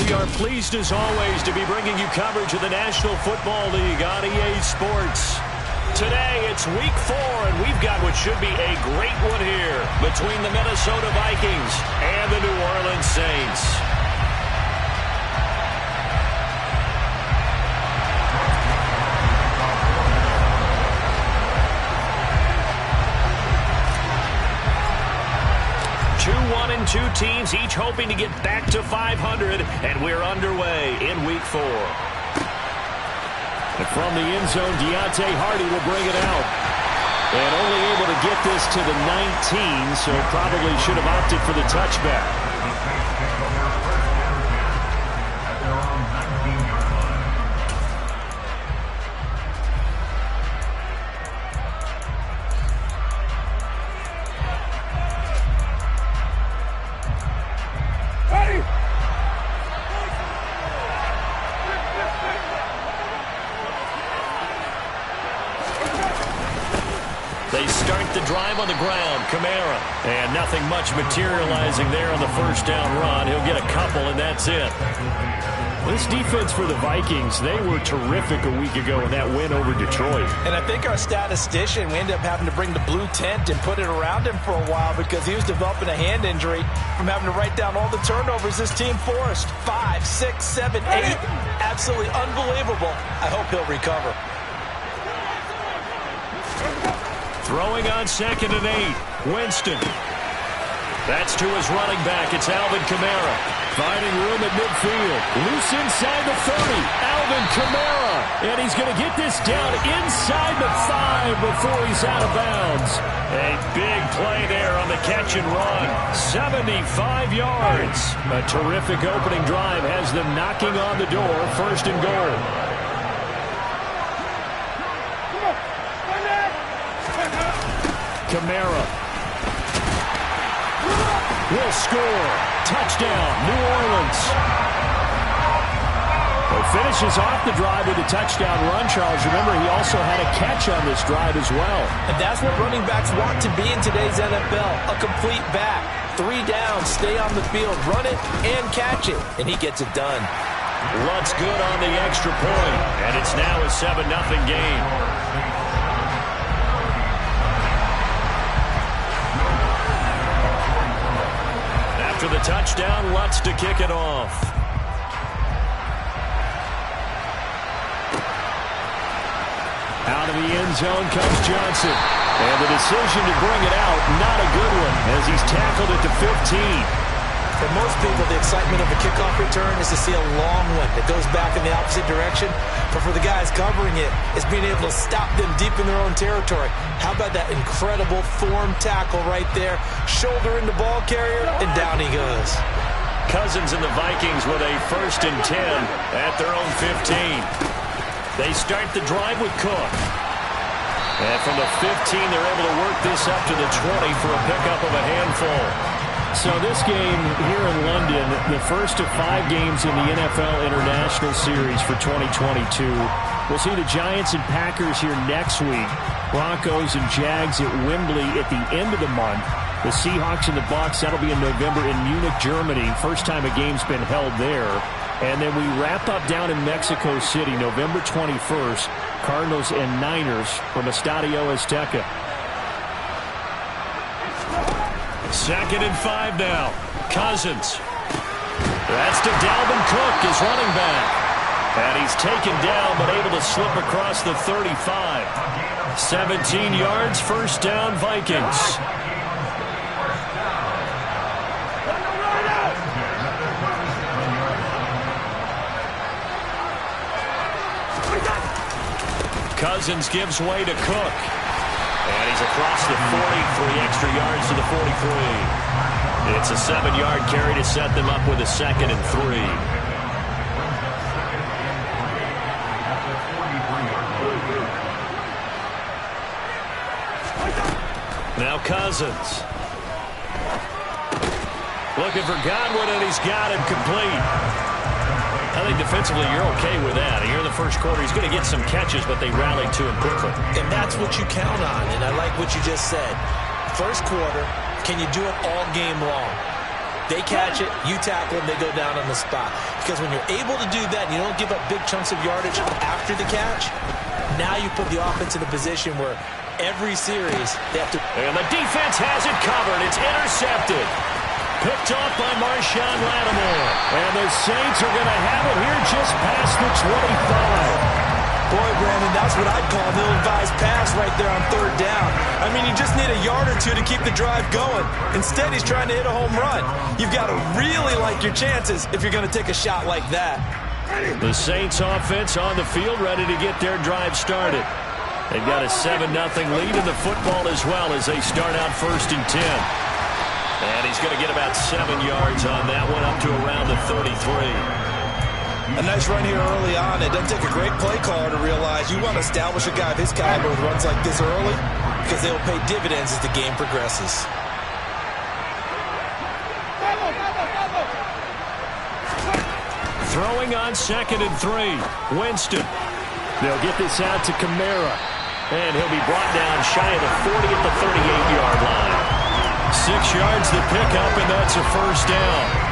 We are pleased as always to be bringing you coverage of the National Football League on EA Sports. Today it's week 4 and we've got what should be a great one here between the Minnesota Vikings and the New Orleans Saints. Two teams each hoping to get back to 500, and we're underway in week 4. And from the end zone, Deontay Hardy will bring it out. And only able to get this to the 19, so probably should have opted for the touchback. They start the drive on the ground. Kamara. And nothing much materializing there on the first down run. He'll get a couple, and that's it. This defense for the Vikings, they were terrific a week ago in that win over Detroit. And I think our statistician, we ended up having to bring the blue tent and put it around him for a while because he was developing a hand injury from having to write down all the turnovers this team forced. 5, 6, 7, 8. Absolutely unbelievable. I hope he'll recover. Throwing on 2nd and 8. Winston. That's to his running back. It's Alvin Kamara. Finding room at midfield. Loose inside the 30. Alvin Kamara. And he's going to get this down inside the 5 before he's out of bounds. A big play there on the catch and run. 75 yards. A terrific opening drive has them knocking on the door. 1st and goal. Kamara will score. Touchdown, New Orleans. Well, finishes off the drive with a touchdown run, Charles. Remember, he also had a catch on this drive as well. And that's what running backs want to be in today's NFL, a complete back. 3 downs, stay on the field, run it, and catch it. And he gets it done. Lutt's good on the extra point, and it's now a 7-0 game. After the touchdown, Lutz to kick it off. Out of the end zone comes Johnson. And the decision to bring it out, not a good one, as he's tackled at the 15. For most people, the excitement of a kickoff return is to see a long one that goes back in the opposite direction. But for the guys covering it, it's being able to stop them deep in their own territory. How about that incredible form tackle right there? Shoulder in the ball carrier, and down he goes. Cousins and the Vikings with a 1st and 10 at their own 15. They start the drive with Cook. And from the 15, they're able to work this up to the 20 for a pickup of a handful. So this game here in London, the first of 5 games in the NFL International Series for 2022. We'll see the Giants and Packers here next week. Broncos and Jags at Wembley at the end of the month. The Seahawks and the Bucs, that'll be in November in Munich, Germany. First time a game's been held there. And then we wrap up down in Mexico City, November 21st. Cardinals and Niners from Estadio Azteca. 2nd and 5 now. Cousins. That's to Dalvin Cook, his running back. And he's taken down, but able to slip across the 35. 17 yards, 1st down, Vikings. Cousins gives way to Cook. And he's across the 40, 3 extra yards to the 43. It's a 7-yard carry to set them up with a 2nd and 3. Now Cousins. Looking for Godwin, and he's got him complete. I think defensively you're okay with that. Here in the first quarter, he's going to get some catches, but they rallied to him quickly. And that's what you count on, and I like what you just said. First quarter, can you do it all game long? They catch it, you tackle them, they go down on the spot. Because when you're able to do that and you don't give up big chunks of yardage after the catch, now you put the offense in a position where every series they have to... And the defense has it covered. It's intercepted. Picked off by Marshawn Lattimore. And the Saints are going to have it here just past the 25. Boy, Brandon, that's what I'd call an ill-advised pass right there on third down. I mean, you just need a yard or two to keep the drive going. Instead, he's trying to hit a home run. You've got to really like your chances if you're going to take a shot like that. The Saints offense on the field ready to get their drive started. They've got a 7-0 lead in the football as well as they start out 1st and 10. And he's going to get about 7 yards on that one, up to around the 33. A nice run here early on. It doesn't take a great play caller to realize you want to establish a guy of his caliber with runs like this early because they will pay dividends as the game progresses. Throwing on 2nd and 3. Winston. They'll get this out to Kamara. And he'll be brought down shy of the 40 at the 38-yard line. 6 yards to pick up, and that's a 1st down.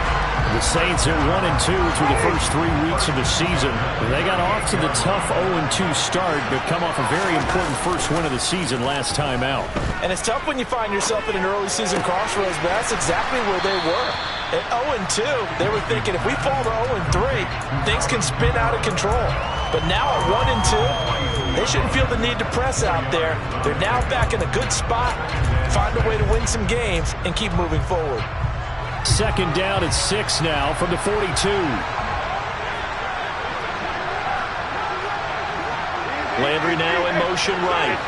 The Saints are 1-2 through the first 3 weeks of the season. They got off to the tough 0-2 start, but come off a very important first win of the season last time out. And it's tough when you find yourself in an early season crossroads, but that's exactly where they were. At 0-2, they were thinking if we fall to 0-3, things can spin out of control. But now at 1-2, they shouldn't feel the need to press out there. They're now back in a good spot, find a way to win some games, and keep moving forward. 2nd down at 6 now from the 42. Landry now in motion right.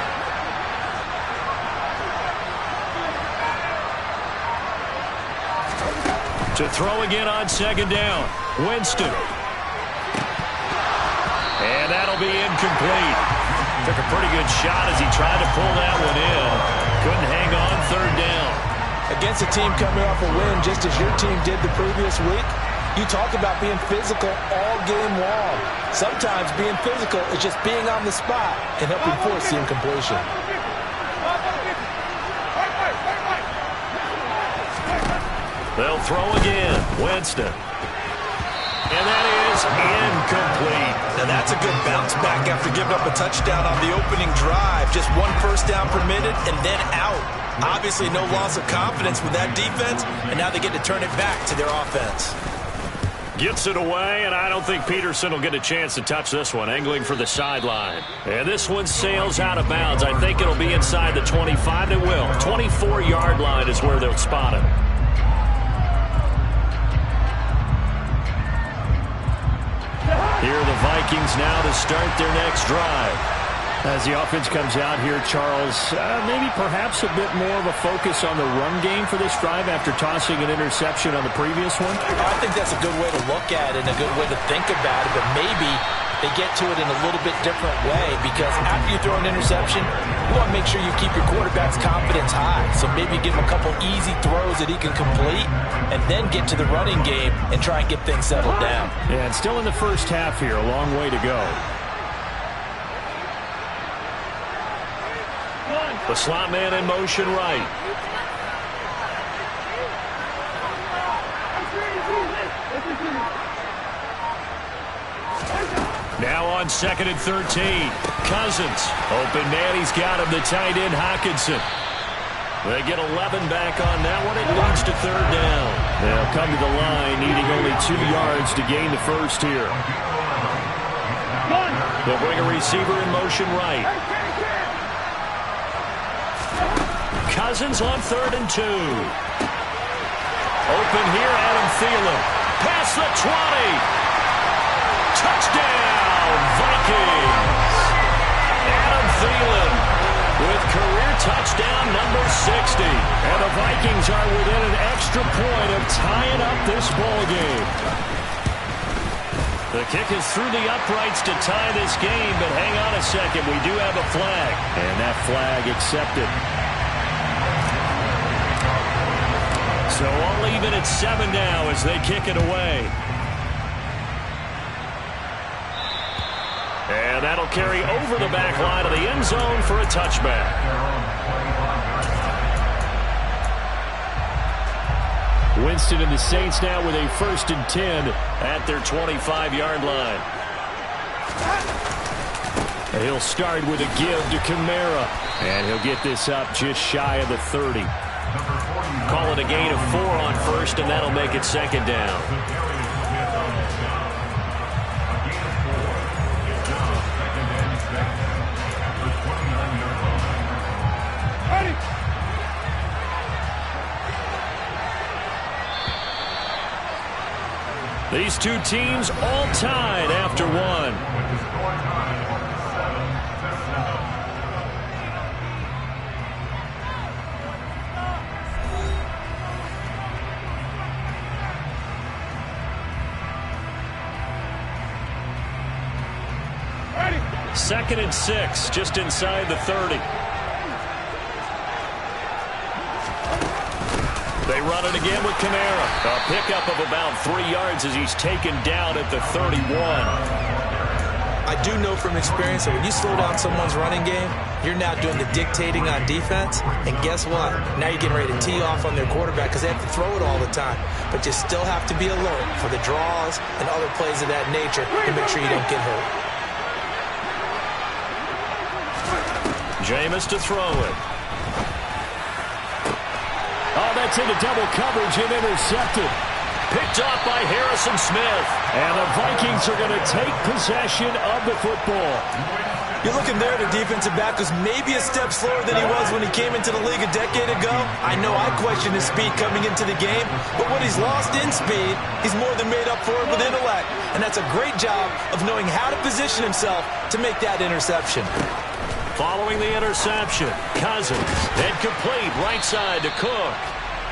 To throw again on 2nd down. Winston. And that'll be incomplete. Took a pretty good shot as he tried to pull that one in. Couldn't hang on 3rd down. Against a team coming off a win just as your team did the previous week, you talk about being physical all game long. Sometimes being physical is just being on the spot and helping force the incompletion. They'll throw again. Winston. And that is incomplete. Now that's a good bounce back after giving up a touchdown on the opening drive. Just 1 first down permitted and then out. Obviously no loss of confidence with that defense, and now they get to turn it back to their offense. Gets it away, and I don't think Peterson will get a chance to touch this one, angling for the sideline. And this one sails out of bounds. I think it'll be inside the 25. It will. 24-yard line is where they'll spot it. Here are the Vikings now to start their next drive. As the offense comes out here, Charles, maybe perhaps a bit more of a focus on the run game for this drive after tossing an interception on the previous one? I think that's a good way to look at it and a good way to think about it, but maybe they get to it in a little bit different way because after you throw an interception, you want to make sure you keep your quarterback's confidence high. So maybe give him a couple easy throws that he can complete and then get to the running game and try and get things settled down. Yeah, and still in the first half here, a long way to go. The slot man in motion right. Now on 2nd and 13. Cousins. Open man, he's got him. The tight end, Hockenson. They get 11 back on that one. It leads to 3rd down. They'll come to the line, needing only 2 yards to gain the first here. They'll bring a receiver in motion right. Cousins on 3rd and 2. Open here, Adam Thielen. Past the 20. Touchdown, Vikings. Adam Thielen with career touchdown number 60. And the Vikings are within an extra point of tying up this ball game. The kick is through the uprights to tie this game, but hang on a second. We do have a flag. And that flag accepted. So all even at 7 now as they kick it away. And that'll carry over the back line of the end zone for a touchback. Winston and the Saints now with a 1st and 10 at their 25-yard line. He'll start with a give to Kamara, and he'll get this up just shy of the 30. Call it a gain of 4 on 1st, and that'll make it 2nd down. These two teams all tied after one. Ready. 2nd and 6, just inside the 30. They run it again with Kamara. A pickup of about 3 yards as he's taken down at the 31. I do know from experience that when you slow down someone's running game, you're now doing the dictating on defense. And guess what? Now you're getting ready to tee off on their quarterback because they have to throw it all the time. But you still have to be alert for the draws and other plays of that nature to make sure you don't get hurt. Jameis to throw it. Oh, that's into double coverage and intercepted. Picked off by Harrison Smith. And the Vikings are going to take possession of the football. You're looking there, the defensive back was maybe a step slower than he was when he came into the league a decade ago. I know I questioned his speed coming into the game, but what he's lost in speed, he's more than made up for it with intellect. And that's a great job of knowing how to position himself to make that interception. Following the interception, Cousins, then complete right side to Cook.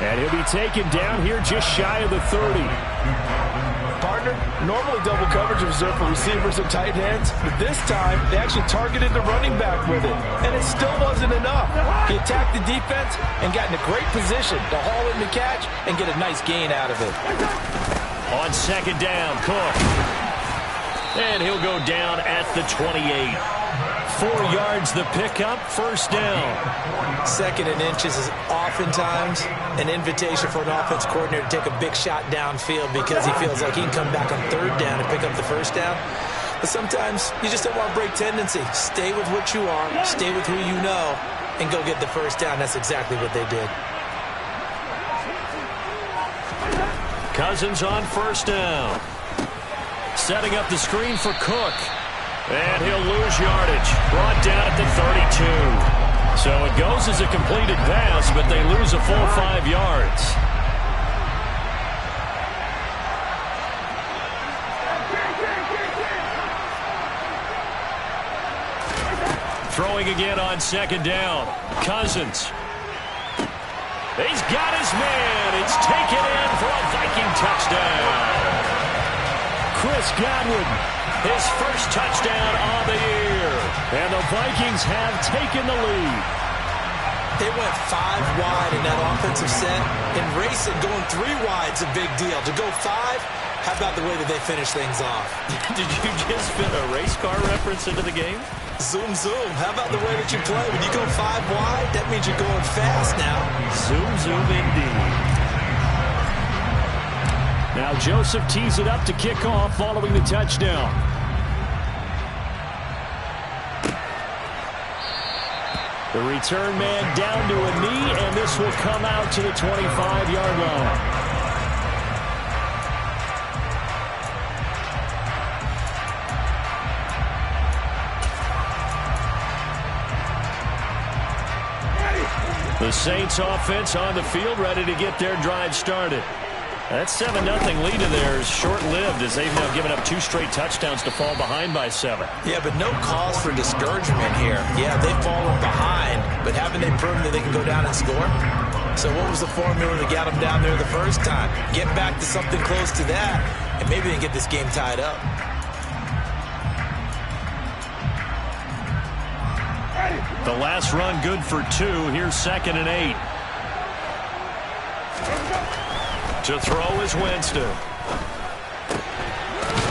And he'll be taken down here just shy of the 30. Partner, normally double coverage is reserved for receivers and tight ends, but this time they actually targeted the running back with it, and it still wasn't enough. He attacked the defense and got in a great position to haul in the catch and get a nice gain out of it. On 2nd down, Cook. And he'll go down at the 28. 4 yards the pickup, 1st down. 2nd and inches is oftentimes an invitation for an offense coordinator to take a big shot downfield because he feels like he can come back on 3rd down and pick up the 1st down. But sometimes you just don't want to break tendency. Stay with what you are, stay with who you know, and go get the 1st down. That's exactly what they did. Cousins on 1st down. Setting up the screen for Cook. And he'll lose yardage. Brought down at the 32. So it goes as a completed pass, but they lose a full 5 yards. Throwing again on 2nd down. Cousins. He's got his man. It's taken in for a Viking touchdown. Chris Godwin. His 1st touchdown on the year. And the Vikings have taken the lead. They went 5 wide in that offensive set. And racing, going 3 wide's a big deal. To go 5, how about the way that they finish things off? Did you just fit a race car reference into the game? Zoom, zoom. How about the way that you play? When you go 5 wide, that means you're going fast now. Zoom, zoom indeed. Now Joseph tees it up to kick off following the touchdown. The return man down to a knee, and this will come out to the 25-yard line. The Saints offense on the field ready to get their drive started. That 7-0 lead of theirs short-lived as they've now given up 2 straight touchdowns to fall behind by 7. Yeah, but no cause for discouragement here. Yeah, they've fallen behind, but haven't they proven that they can go down and score? So what was the formula that got them down there the first time? Get back to something close to that, and maybe they can get this game tied up. The last run good for 2. Here's 2nd and 8. To throw is Winston.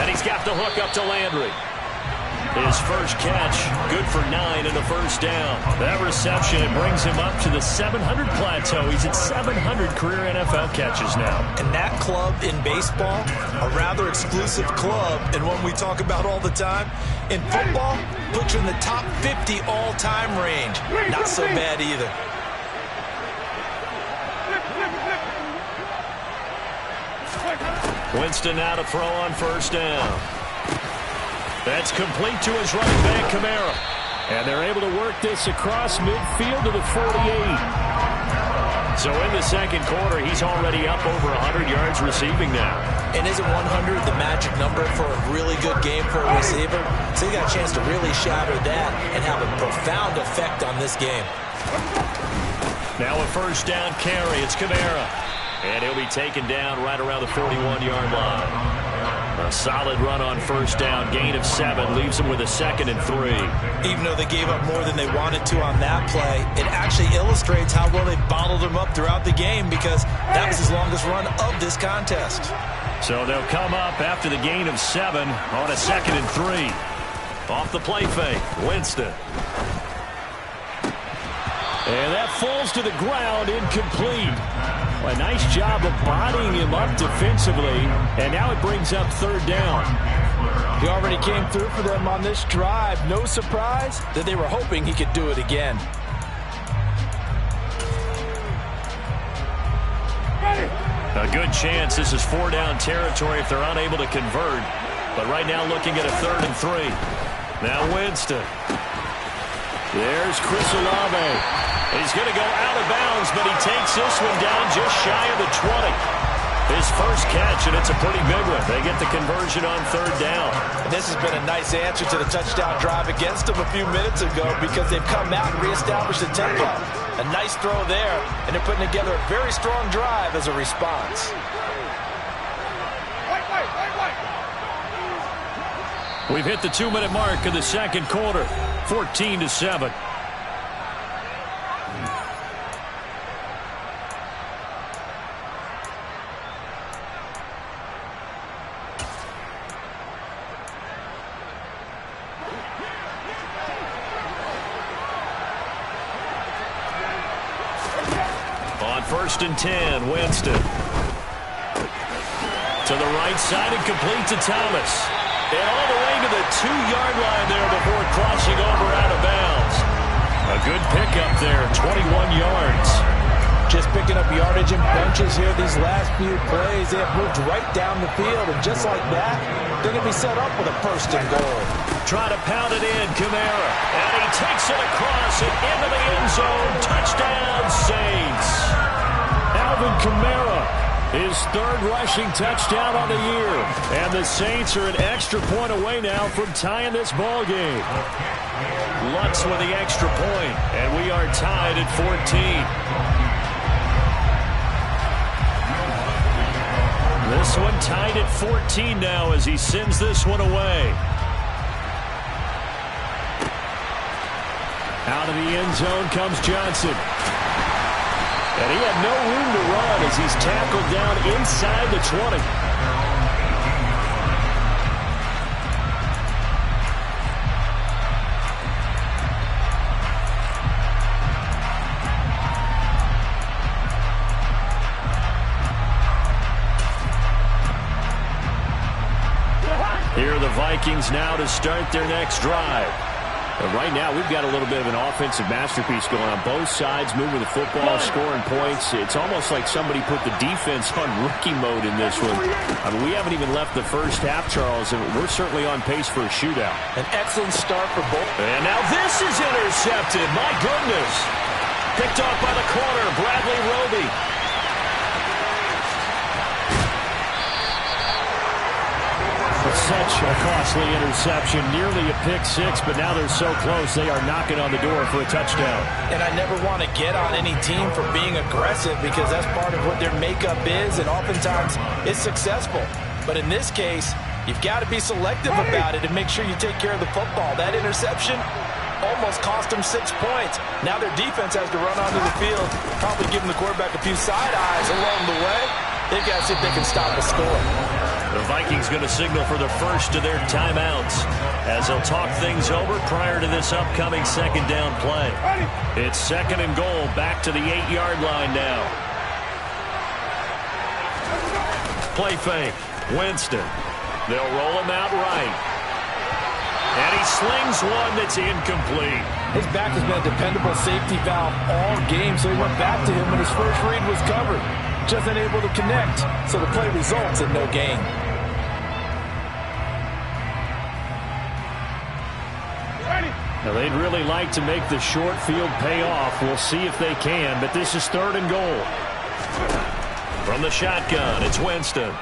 And he's got the hook up to Landry. His first catch, good for 9 and a first down. That reception, it brings him up to the 700 plateau. He's at 700 career NFL catches now. And that club in baseball, a rather exclusive club, and one we talk about all the time. In football, puts you in the top 50 all-time range. Not so bad either. Winston now to throw on first down. That's complete to his running back, Kamara. And they're able to work this across midfield to the 48. So in the second quarter, he's already up over 100 yards receiving now. And isn't 100 the magic number for a really good game for a receiver? So he got a chance to really shatter that and have a profound effect on this game. Now a first down carry. It's Kamara. And he'll be taken down right around the 41-yard line. A solid run on first down. Gain of 7 leaves them with a 2nd and 3. Even though they gave up more than they wanted to on that play, it actually illustrates how well they bottled him up throughout the game because that was his longest run of this contest. So they'll come up after the gain of 7 on a 2nd and 3. Off the play fake, Winston. And that falls to the ground, incomplete. A nice job of bodying him up defensively, and now it brings up third down. He already came through for them on this drive. No surprise that they were hoping he could do it again. A good chance this is 4-down territory if they're unable to convert. But right now looking at a 3rd and 3. Now Winston. There's Chris Olave. He's going to go out of bounds, but he takes this one down just shy of the 20. His first catch, and it's a pretty big one. They get the conversion on third down. And this has been a nice answer to the touchdown drive against them a few minutes ago because they've come out and reestablished the tempo. A nice throw there, and they're putting together a very strong drive as a response. We've hit the 2-minute mark of the second quarter, 14-7. First and 10, Winston. To the right side and complete to Thomas. And all the way to the 2-yard line there before crossing over out of bounds. A good pickup there, 21 yards. Just picking up yardage in bunches here these last few plays. They have moved right down the field, and just like that, they're going to be set up with a first and goal. Try to pound it in, Kamara. And he takes it across and into the end zone. Touchdown, Saints. Alvin Kamara, his 3rd rushing touchdown on the year. And the Saints are an extra point away now from tying this ball game. Lutz with the extra point, and we are tied at 14. This one tied at 14 now as he sends this one away. Out of the end zone comes Johnson. And he had no room to run as he's tackled down inside the 20. Here are the Vikings now to start their next drive. And right now, we've got a little bit of an offensive masterpiece going on. Both sides moving the football, scoring points. It's almost like somebody put the defense on rookie mode in this one. I mean, we haven't even left the first half, Charles, and we're certainly on pace for a shootout. An excellent start for both. And now this is intercepted. My goodness. Picked off by the corner, Bradley Roby. Such a costly interception, nearly a pick-6, but now they're so close they are knocking on the door for a touchdown. And I never want to get on any team for being aggressive because that's part of what their makeup is, and oftentimes it's successful. But in this case, you've got to be selective about it and make sure you take care of the football. That interception almost cost them 6 points. Now their defense has to run onto the field, probably giving the quarterback a few side eyes along the way. They've got to see if they can stop the score. The Vikings going to signal for the first of their timeouts as they'll talk things over prior to this upcoming second down play. It's second and goal, back to the 8-yard line now. Play fake. Winston. They'll roll him out right. And he slings one that's incomplete. His back has been a dependable safety valve all game, so he went back to him when his first read was covered. Just unable to connect, so the play results in no gain. Now they'd really like to make the short field pay off. We'll see if they can, but this is third and goal. From the shotgun, it's Winston.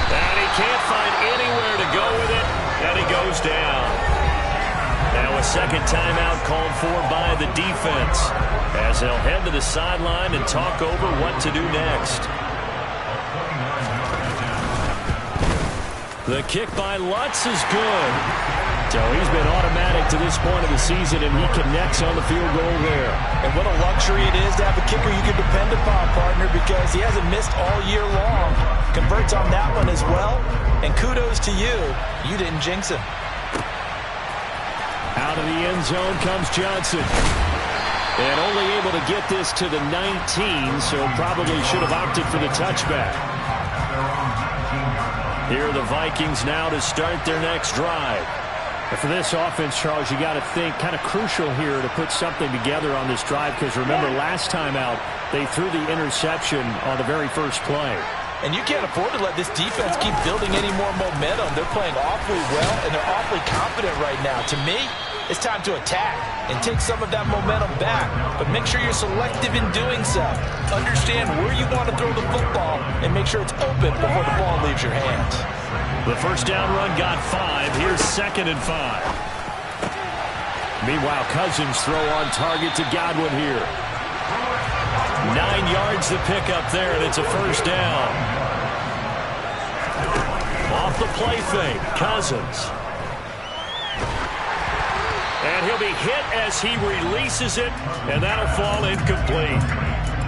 And he can't find anywhere to go with it, and he goes down. Now a second timeout called for by the defense as they'll head to the sideline and talk over what to do next. The kick by Lutz is good. So he's been automatic to this point of the season, and he connects on the field goal there. And what a luxury it is to have a kicker you can depend upon, partner, because he hasn't missed all year long. Converts on that one as well, and kudos to you. You didn't jinx him. Out of the end zone comes Johnson. And only able to get this to the 19, so probably should have opted for the touchback. Here are the Vikings now to start their next drive. And for this offense, Charles, you got to think kind of crucial here to put something together on this drive, because remember last time out they threw the interception on the very first play. And you can't afford to let this defense keep building any more momentum. They're playing awfully well, and they're awfully confident right now. To me, it's time to attack and take some of that momentum back, but make sure you're selective in doing so. Understand where you want to throw the football and make sure it's open before the ball leaves your hands. The first down run got 5. Here's 2nd and 5. Meanwhile, Cousins throw on target to Godwin here. 9 yards to pick up there, and it's a first down. Off the play fake, Cousins. And he'll be hit as he releases it, and that'll fall incomplete.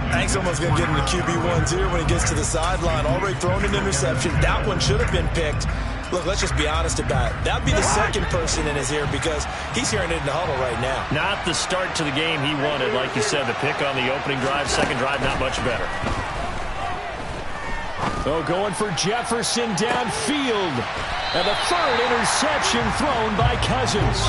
I think someone's going to get into QB1s here when he gets to the sideline. Already thrown an interception. That one should have been picked. Look, let's just be honest about it. That would be the second person in his ear because he's hearing it in the huddle right now. Not the start to the game he wanted. Like you said, the pick on the opening drive, second drive, not much better. Oh, going for Jefferson downfield. And the third interception thrown by Cousins.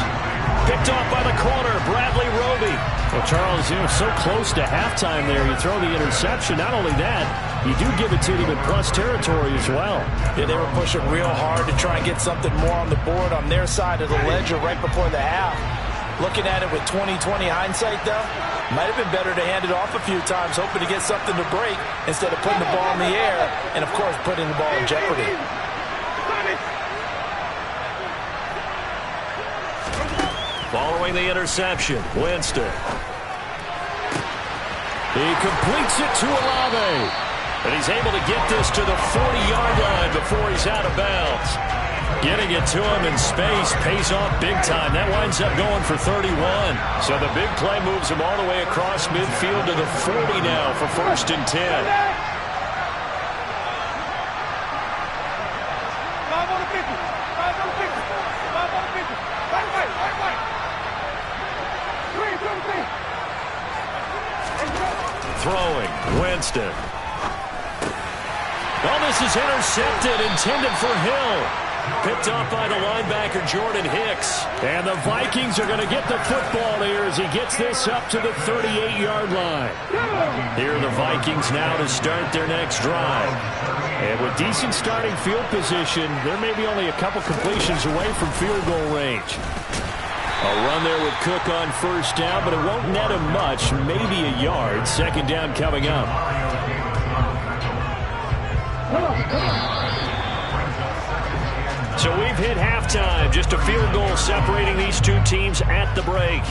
Picked off by the corner, Bradley Roby. Well, Charles, so close to halftime there. You throw the interception. Not only that, you do give it to them in plus territory as well. Yeah, they were pushing real hard to try and get something more on the board on their side of the ledger right before the half. Looking at it with 20/20 hindsight, though, might have been better to hand it off a few times, hoping to get something to break instead of putting the ball in the air and, of course, putting the ball in jeopardy. Following the interception, Winston. He completes it to Olave. And he's able to get this to the 40-yard line before he's out of bounds. Getting it to him in space pays off big time. That winds up going for 31. So the big play moves him all the way across midfield to the 40 now for 1st and 10. Throwing, Winston. Oh, this is intercepted, intended for Hill. Picked off by the linebacker, Jordan Hicks. And the Vikings are going to get the football here as he gets this up to the 38-yard line. Here are the Vikings now to start their next drive. And with decent starting field position, there may be only a couple completions away from field goal range. A run there with Cook on first down, but it won't net him much, maybe a yard. Second down coming up. So we've hit halftime. Just a field goal separating these two teams at the break.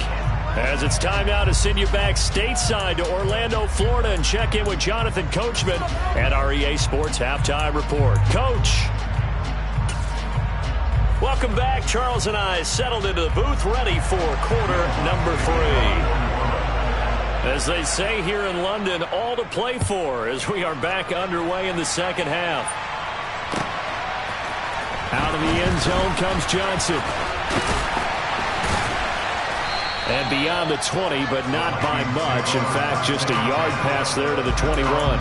As it's time now to send you back stateside to Orlando, Florida, and check in with Jonathan Coachman at our EA Sports Halftime Report. Coach. Welcome back. Charles and I settled into the booth, ready for quarter number 3. As they say here in London, all to play for as we are back underway in the second half. of the end zone comes Johnson. And beyond the 20, but not by much. In fact, just a yard pass there to the 21.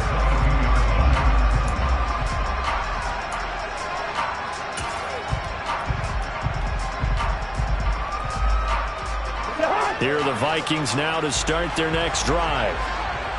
Here are the Vikings now to start their next drive.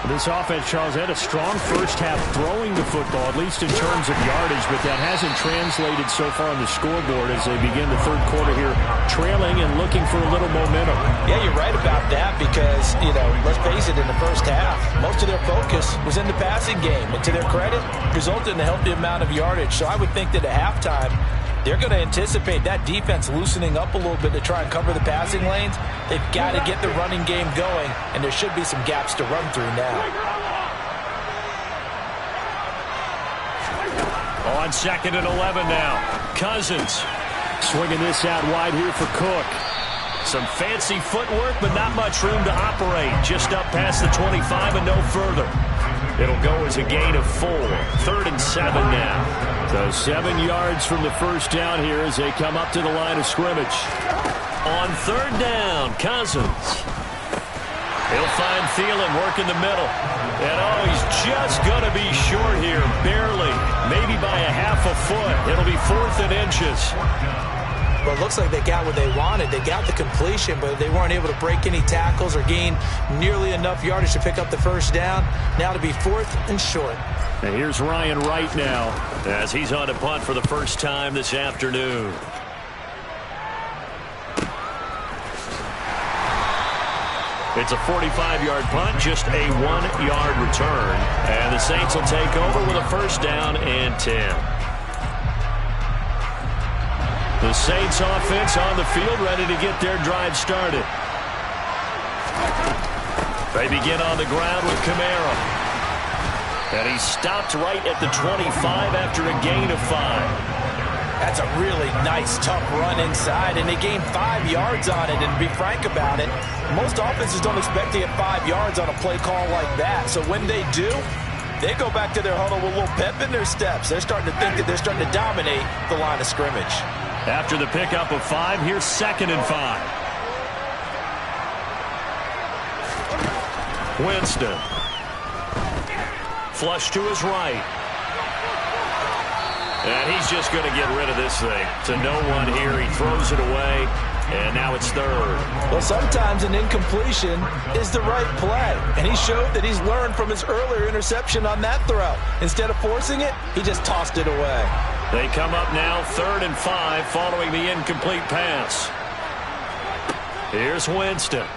This offense, Charles, had a strong first half throwing the football, at least in terms of yardage, but that hasn't translated so far on the scoreboard as they begin the third quarter here, trailing and looking for a little momentum. Yeah, you're right about that because, let's face it, in the first half, most of their focus was in the passing game. And to their credit, resulted in a healthy amount of yardage. So I would think that at halftime, they're going to anticipate that defense loosening up a little bit to try and cover the passing lanes. They've got to get the running game going, and there should be some gaps to run through now. On 2nd and 11 now. Cousins swinging this out wide here for Cook. Some fancy footwork, but not much room to operate. Just up past the 25 and no further. It'll go as a gain of 4. 3rd and 7 now. So 7 yards from the first down here as they come up to the line of scrimmage. On 3rd down, Cousins. He'll find Thielen working the middle. And, he's just going to be short here, barely. Maybe by a half a foot. It'll be 4th and inches. Well, it looks like they got what they wanted. They got the completion, but they weren't able to break any tackles or gain nearly enough yardage to pick up the first down. Now to be 4th and short. And here's Ryan Wright now as he's on to punt for the first time this afternoon. It's a 45-yard punt, just a 1-yard return. And the Saints will take over with a first down and 10. The Saints offense on the field, ready to get their drive started. They begin on the ground with Kamara. And he stopped right at the 25 after a gain of 5. That's a really nice, tough run inside, and they gained 5 yards on it. And to be frank about it, most offenses don't expect to get 5 yards on a play call like that. So when they do, they go back to their huddle with a little pep in their steps. They're starting to think that they're starting to dominate the line of scrimmage. After the pickup of 5, here's 2nd and 5. Winston. Flush to his right. And he's just going to get rid of this thing. To no one here. He throws it away. And now it's 3rd. Well, sometimes an incompletion is the right play. And he showed that he's learned from his earlier interception on that throw. Instead of forcing it, he just tossed it away. They come up now 3rd and 5 following the incomplete pass. Here's Winston.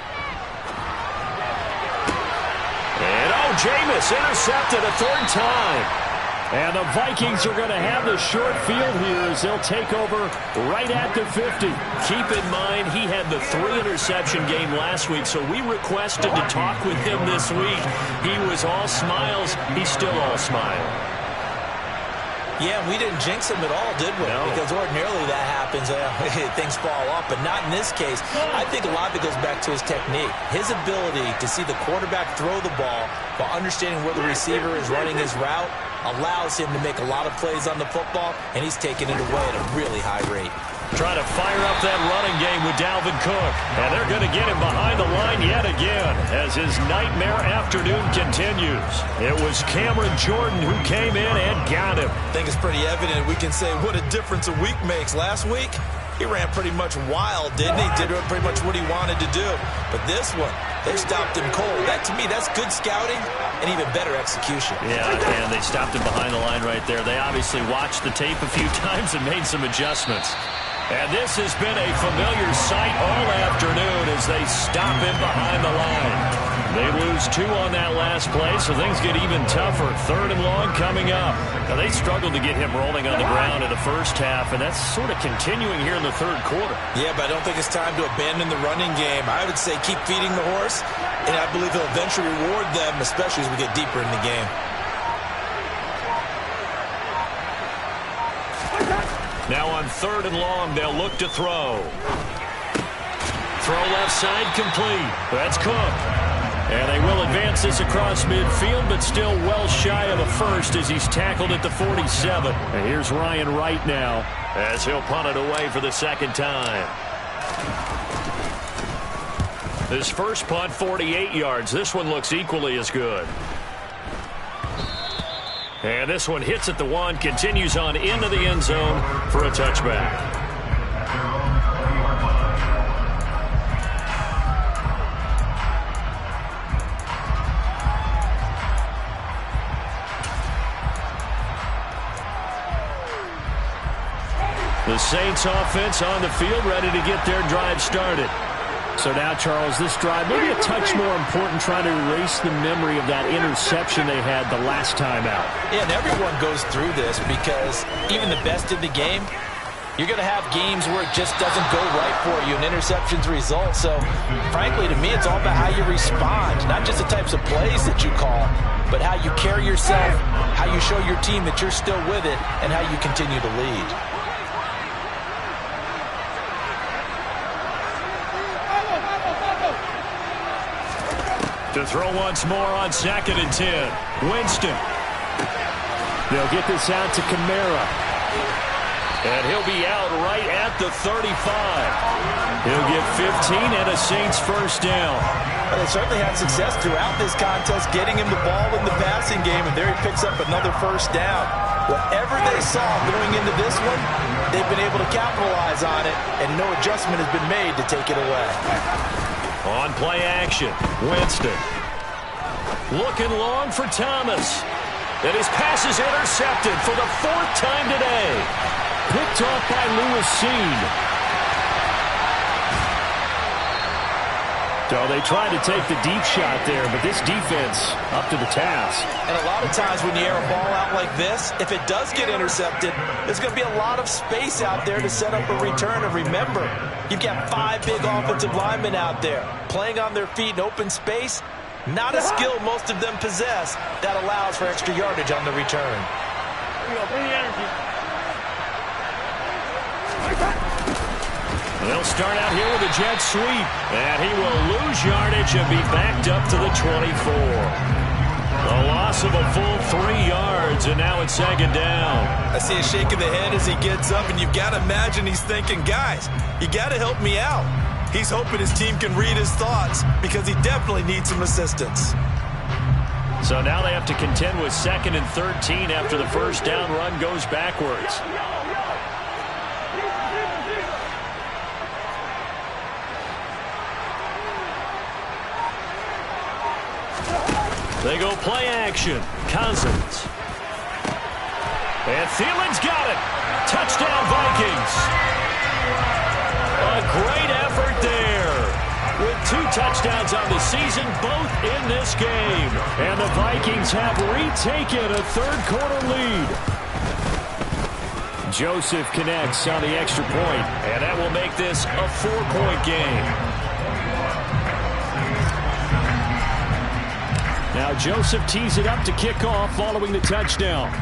And Jameis intercepted a 3rd time. And the Vikings are going to have the short field here as they'll take over right at the 50. Keep in mind, he had the 3-interception game last week, so we requested to talk with him this week. He was all smiles. He's still all smile. Yeah, we didn't jinx him at all, did we? No. Because ordinarily that happens. Things fall off, but not in this case. I think a lot of it goes back to his technique. His ability to see the quarterback throw the ball while understanding where the receiver is running his route allows him to make a lot of plays on the football, and he's taking it away at a really high rate. Trying to fire up that running game with Dalvin Cook. And they're going to get him behind the line yet again as his nightmare afternoon continues. It was Cameron Jordan who came in and got him. I think it's pretty evident. We can say what a difference a week makes. Last week, he ran pretty much wild, didn't he? Did pretty much what he wanted to do. But this one, they stopped him cold. That, to me, that's good scouting and even better execution. Yeah, and they stopped him behind the line right there. They obviously watched the tape a few times and made some adjustments. And this has been a familiar sight all afternoon as they stop him behind the line. They lose 2 on that last play, so things get even tougher. 3rd and long coming up. Now, they struggled to get him rolling on the ground in the first half, and that's sort of continuing here in the 3rd quarter. Yeah, but I don't think it's time to abandon the running game. I would say keep feeding the horse, and I believe he'll eventually reward them, especially as we get deeper in the game. Now on 3rd and long, they'll look to throw. Throw left side complete. That's Cook. And they will advance this across midfield, but still well shy of a first as he's tackled at the 47. And here's Ryan Wright now. as he'll punt it away for the second time. His first punt, 48 yards. This one looks equally as good. And this one hits at the 1, continues on into the end zone for a touchback. The Saints offense on the field, ready to get their drive started. So now, Charles, this drive maybe a touch more important, trying to erase the memory of that interception they had the last time out. Yeah, and everyone goes through this because even the best in the game, you're going to have games where it just doesn't go right for you, and interceptions result. So, frankly, to me, it's all about how you respond, not just the types of plays that you call, but how you carry yourself, how you show your team that you're still with it, and how you continue to lead. To throw once more on 2nd and 10. Winston. They'll get this out to Kamara. And he'll be out right at the 35. He'll get 15 and a Saints first down. Well, they certainly had success throughout this contest, getting him the ball in the passing game, and there he picks up another first down. Whatever they saw going into this one, they've been able to capitalize on it, and no adjustment has been made to take it away. On play action, Winston. Looking long for Thomas. And his pass is intercepted for the 4th time today. Picked off by Lewis Seen. So they tried to take the deep shot there, but this defense up to the task. And a lot of times when you air a ball out like this, if it does get intercepted, there's going to be a lot of space out there to set up a return. And remember, you've got 5 big offensive linemen out there playing on their feet in open space. Not a skill most of them possess that allows for extra yardage on the return. Bring the energy. They'll start out here with a jet sweep, and he will lose yardage and be backed up to the 24. A loss of a full 3 yards, and now it's 2nd down. I see a shake of the head as he gets up, and you've got to imagine he's thinking, guys, you got to help me out. He's hoping his team can read his thoughts because he definitely needs some assistance. So now they have to contend with 2nd and 13 after the first down run goes backwards. They go play action. Cousins. And Thielen's got it. Touchdown, Vikings. A great effort there. With 2 touchdowns on the season, both in this game. And the Vikings have retaken a 3rd quarter lead. Joseph connects on the extra point, and that will make this a 4-point game. Now Joseph tees it up to kick off following the touchdown.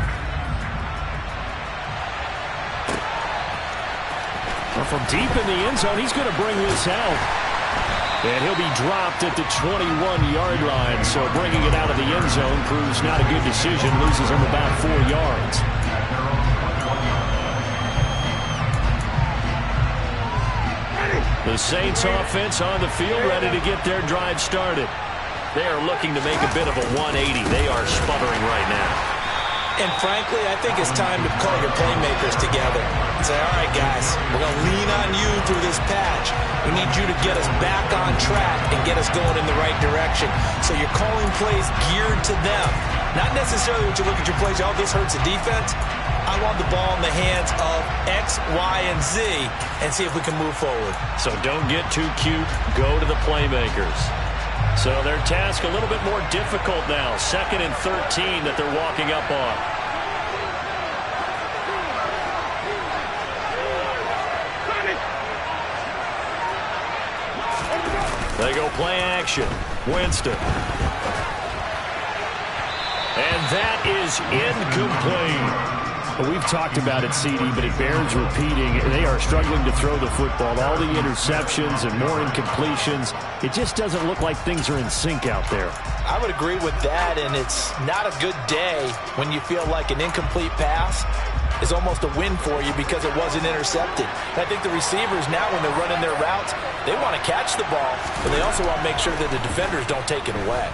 Well, from deep in the end zone, he's going to bring this out. And he'll be dropped at the 21-yard line. So bringing it out of the end zone proves not a good decision. Loses him about 4 yards. The Saints offense on the field, ready to get their drive started. They are looking to make a bit of a 180. They are sputtering right now. And frankly, I think it's time to call your playmakers together and say, all right, guys, we're going to lean on you through this patch. We need you to get us back on track and get us going in the right direction. So you're calling plays geared to them. Not necessarily when you look at your plays, oh, this hurts the defense. I want the ball in the hands of X, Y, and Z and see if we can move forward. So don't get too cute. Go to the playmakers. So their task a little bit more difficult now. 2nd and 13 that they're walking up on. They go play action. Winston. And that is incomplete. We've talked about it, CD, but it bears repeating. They are struggling to throw the football. All the interceptions and more incompletions. It just doesn't look like things are in sync out there. I would agree with that, and it's not a good day when you feel like an incomplete pass is almost a win for you because it wasn't intercepted. And I think the receivers now, when they're running their routes, they want to catch the ball, but they also want to make sure that the defenders don't take it away.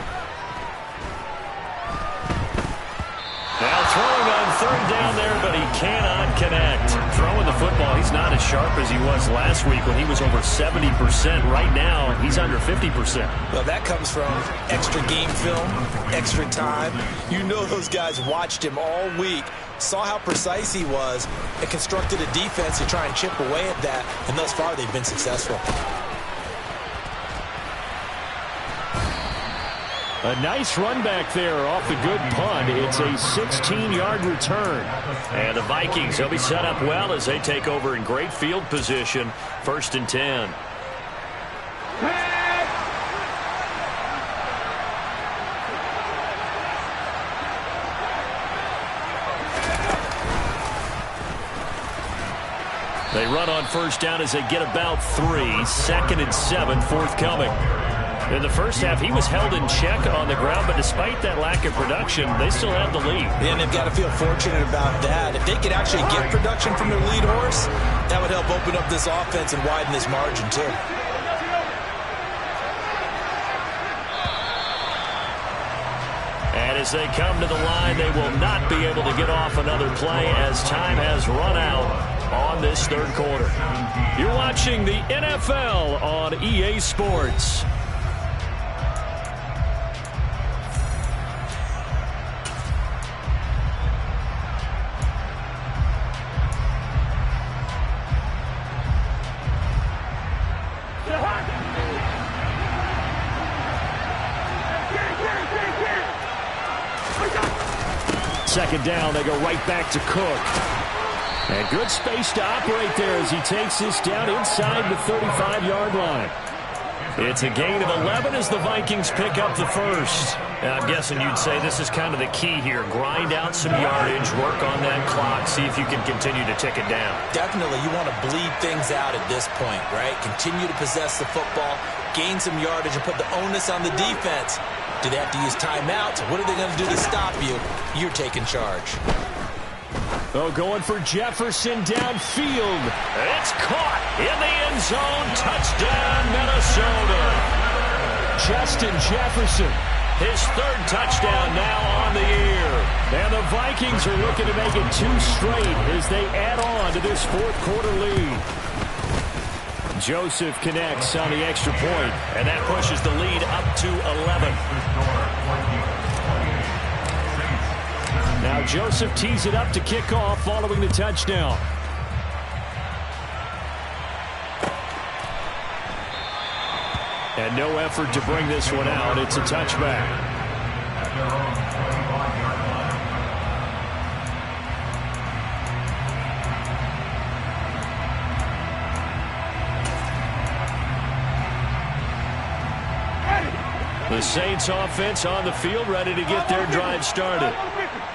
Now throwing on third down there, but he cannot connect. Throwing the football, he's not as sharp as he was last week when he was over 70%. Right now, he's under 50%. Well, that comes from extra game film, extra time. You know those guys watched him all week, saw how precise he was, and constructed a defense to try and chip away at that, and thus far they've been successful. A nice run back there off the good punt. It's a 16-yard return. And the Vikings, they'll be set up well as they take over in great field position. 1st and 10. They run on 1st down as they get about 3. 2nd and 7 forthcoming. In the first half, he was held in check on the ground, but despite that lack of production, they still have the lead. And they've got to feel fortunate about that. If they could actually get production from their lead horse, that would help open up this offense and widen this margin, too. And as they come to the line, they will not be able to get off another play as time has run out on this third quarter. You're watching the NFL on EA Sports. Second down, they go right back to Cook. And good space to operate there as he takes this down inside the 35-yard line. It's a gain of 11 as the Vikings pick up the first. And I'm guessing you'd say this is kind of the key here. Grind out some yardage, work on that clock, see if you can continue to tick it down. Definitely, you want to bleed things out at this point, right? Continue to possess the football, gain some yardage, and put the onus on the defense. Do they have to use timeouts? What are they going to do to stop you? You're taking charge. Oh, going for Jefferson downfield. It's caught in the end zone. Touchdown, Minnesota. Justin Jefferson, his 3rd touchdown now on the year. And the Vikings are looking to make it 2 straight as they add on to this 4th quarter lead. Joseph connects on the extra point, and that pushes the lead up to 11. Now Joseph tees it up to kick off following the touchdown. And no effort to bring this one out. It's a touchback. The Saints offense on the field, ready to get their drive started.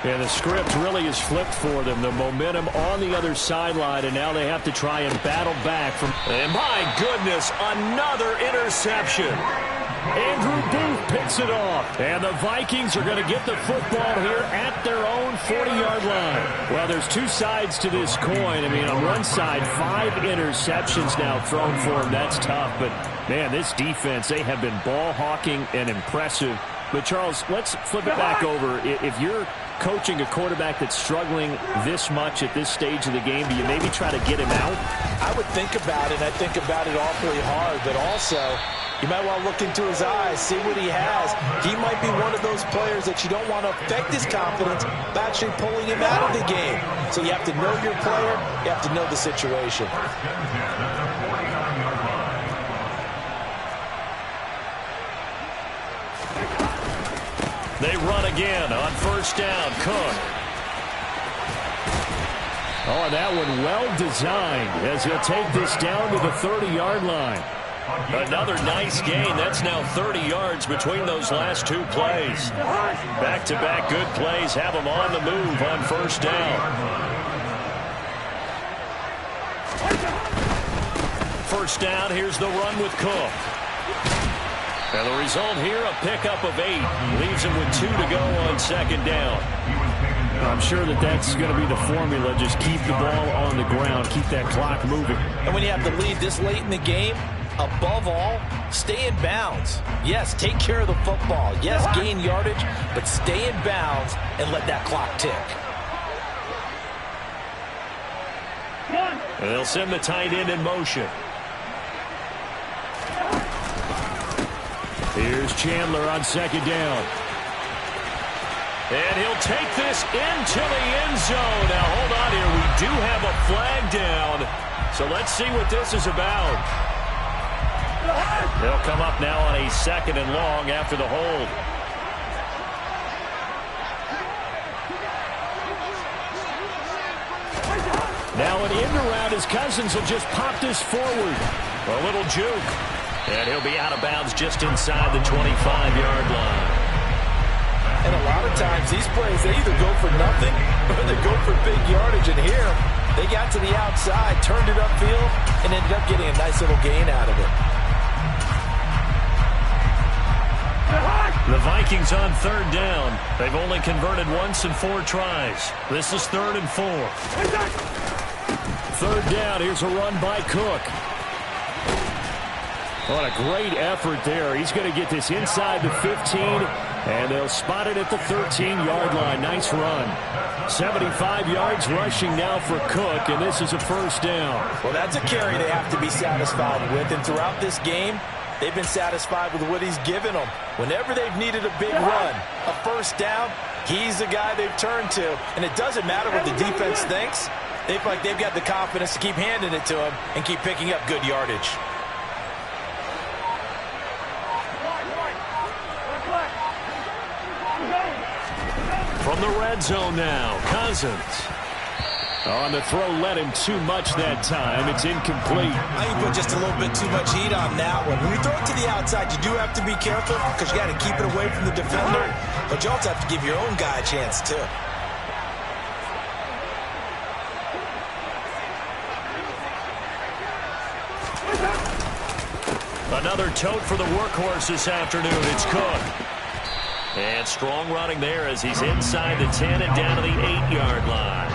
And the script really is flipped for them. The momentum on the other sideline, and now they have to try and battle back from... And my goodness, another interception. Andrew Booth picks it off. And the Vikings are going to get the football here at their own 40-yard line. Well, there's 2 sides to this coin. I mean, on one side, 5 interceptions now thrown for them. That's tough, but... Man, this defense, they have been ball hawking and impressive. But, Charles, let's flip it back over. If you're coaching a quarterback that's struggling this much at this stage of the game, do you maybe try to get him out? I would think about it. I think about it awfully hard. But also, you might want to look into his eyes, see what he has. He might be one of those players that you don't want to affect his confidence by actually pulling him out of the game. So you have to know your player. You have to know the situation. They run again on 1st down. Cook. Oh, and that one well designed as he'll take this down to the 30-yard line. Another nice gain. That's now 30 yards between those last 2 plays. Back-to-back good plays have them on the move on 1st down. 1st down, here's the run with Cook. And the result here, a pickup of 8. Leaves him with 2 to go on second down. I'm sure that's going to be the formula. Just keep the ball on the ground. Keep that clock moving. And when you have the lead this late in the game, above all, stay in bounds. Yes, take care of the football. Yes, gain yardage, but stay in bounds and let that clock tick. And they'll send the tight end in motion. Here's Chandler on second down. And he'll take this into the end zone. Now, hold on here. We do have a flag down. So let's see what this is about. They'll come up now on a 2nd and long after the hold. Now an in around his Cousins will just pop this forward. A little juke. And he'll be out of bounds just inside the 25-yard line. And a lot of times these plays, they either go for nothing or they go for big yardage. And here, they got to the outside, turned it upfield, and ended up getting a nice little gain out of it. The Vikings on 3rd down. They've only converted once in 4 tries. This is 3rd and 4. 3rd down. Here's a run by Cook. What a great effort there. He's going to get this inside the 15, and they'll spot it at the 13-yard line. Nice run. 75 yards rushing now for Cook, and this is a 1st down. Well, that's a carry they have to be satisfied with, and throughout this game, they've been satisfied with what he's given them. Whenever they've needed a big run, a 1st down, he's the guy they've turned to. And it doesn't matter what the defense thinks. They feel like they've got the confidence to keep handing it to him and keep picking up good yardage. From the red zone now, Cousins. On the throw, led him too much that time. It's incomplete. I think put just a little bit too much heat on that one. When you throw it to the outside, you do have to be careful because you got to keep it away from the defender. But you also have to give your own guy a chance, too. Another tote for the workhorse this afternoon. It's Cook. And strong running there as he's inside the 10 and down to the 8-yard line.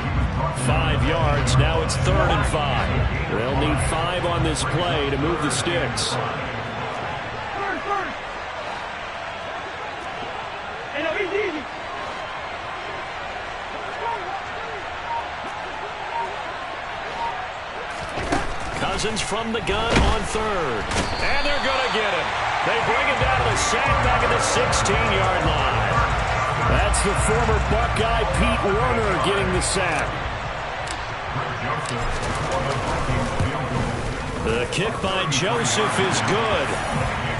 5 yards. Now it's 3rd and 5. They'll need 5 on this play to move the sticks. Cousins from the gun on 3rd. And they're going to get him. They bring him down to the sack back at the 16-yard line. That's the former Buckeye Pete Werner getting the sack. The kick by Joseph is good.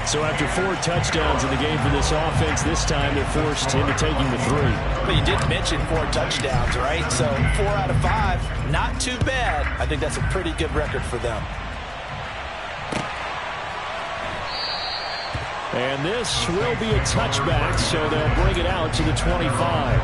So after 4 touchdowns in the game for this offense, this time they're forced into taking the 3. But you did mention 4 touchdowns, right? So 4 out of 5, not too bad. I think that's a pretty good record for them. And this will be a touchback, so they'll bring it out to the 25.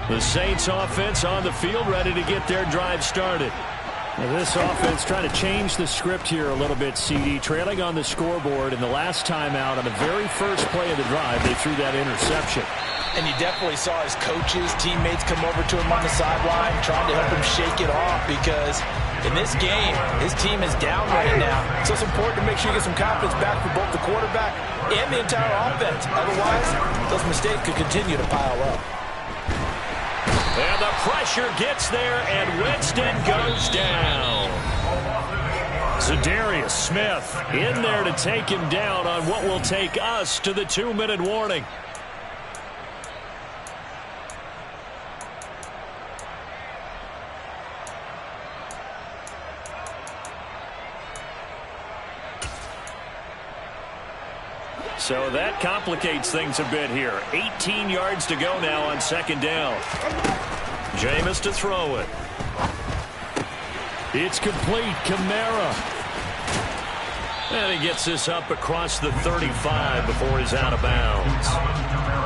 The Saints offense on the field, ready to get their drive started. Now this offense trying to change the script here a little bit, CD. Trailing on the scoreboard, and the last time out on the very first play of the drive, they threw that interception. And you definitely saw his coaches, teammates come over to him on the sideline, trying to help him shake it off, because in this game, his team is down right now. So it's important to make sure you get some confidence back for both the quarterback and the entire offense. Otherwise, those mistakes could continue to pile up. And the pressure gets there, and Winston goes down. Zadarius Smith in there to take him down on what will take us to the 2-minute warning. So that complicates things a bit here. 18 yards to go now on 2nd down. Jameis to throw it. It's complete. Kamara. And he gets this up across the 35 before he's out of bounds.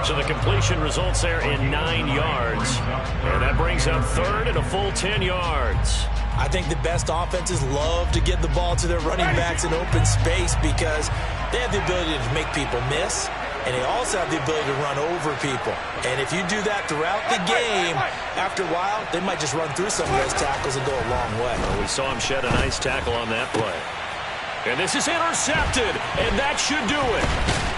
So the completion results there in 9 yards. And that brings up third and a full 10 yards. I think the best offenses love to get the ball to their running backs in open space because they have the ability to make people miss, and they also have the ability to run over people. And if you do that throughout the game, after a while, they might just run through some of those tackles and go a long way. Well, we saw him shed a nice tackle on that play. And this is intercepted, and that should do it.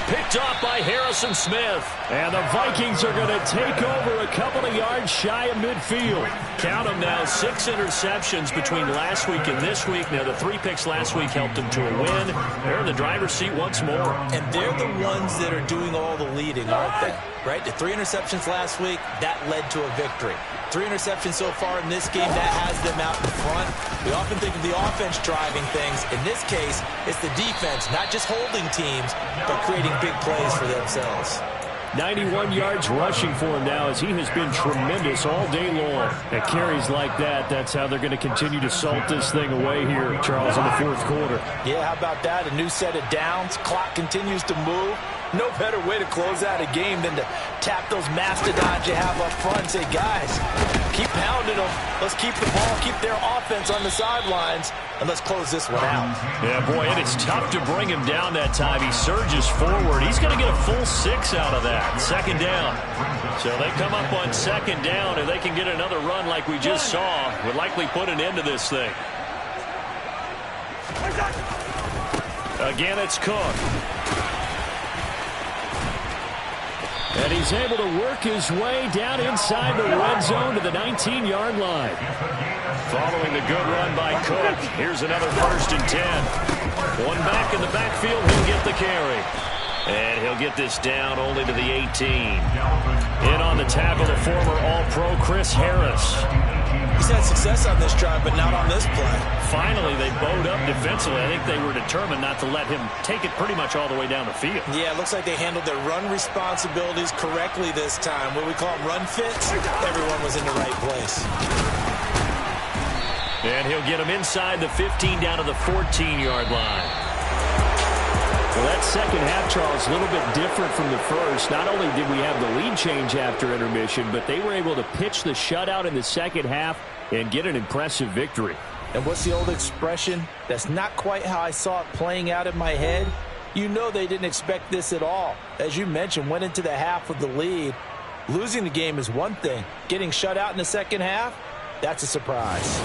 Picked off by Harrison Smith. And the Vikings are going to take over a couple of yards shy of midfield. Count them now, 6 interceptions between last week and this week. Now, the 3 picks last week helped them to a win. They're in the driver's seat once more. And they're the ones that are doing all the leading, aren't they? Right? The 3 interceptions last week, that led to a victory. 3 interceptions so far in this game, that has them out in front. We often think of the offense driving things. In this case, it's the defense, not just holding teams, but creating big plays for themselves. 91 yards rushing for him now as he has been tremendous all day long. At carries like that, that's how they're going to continue to salt this thing away here, Charles, in the fourth quarter. Yeah, how about that? A new set of downs. Clock continues to move. No better way to close out a game than to tap those mastodons you have up front and say, guys, keep pounding them. Let's keep the ball, keep their offense on the sidelines, and let's close this one out. Yeah, boy, and it's tough to bring him down that time. He surges forward. He's going to get a full 6 out of that. 2nd down. So they come up on 2nd down, and they can get another run like we just saw. Would likely put an end to this thing. Again, it's Cook. And he's able to work his way down inside the red zone to the 19-yard line. Following the good run by Cook, here's another 1st and 10. One back in the backfield, he'll get the carry. And he'll get this down only to the 18. In on the tackle, the former All-Pro Chris Harris. He's had success on this drive, but not on this play. Finally, they bowed up defensively. I think they were determined not to let him take it pretty much all the way down the field. Yeah, it looks like they handled their run responsibilities correctly this time. What we call them run fits, everyone was in the right place. And he'll get him inside the 15 down to the 14-yard line. Well, that second half, Charles, a little bit different from the first. Not only did we have the lead change after intermission, but they were able to pitch the shutout in the second half and get an impressive victory. And what's the old expression? That's not quite how I saw it playing out in my head. You know they didn't expect this at all. As you mentioned, went into the half with the lead. Losing the game is one thing. Getting shut out in the second half, that's a surprise.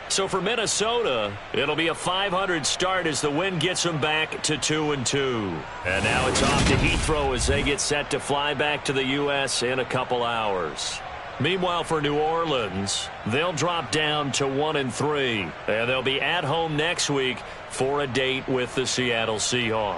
So for Minnesota, it'll be a 500 start as the win gets them back to 2-2. And now it's off to Heathrow as they get set to fly back to the U.S. in a couple hours. Meanwhile, for New Orleans, they'll drop down to 1-3. And they'll be at home next week for a date with the Seattle Seahawks.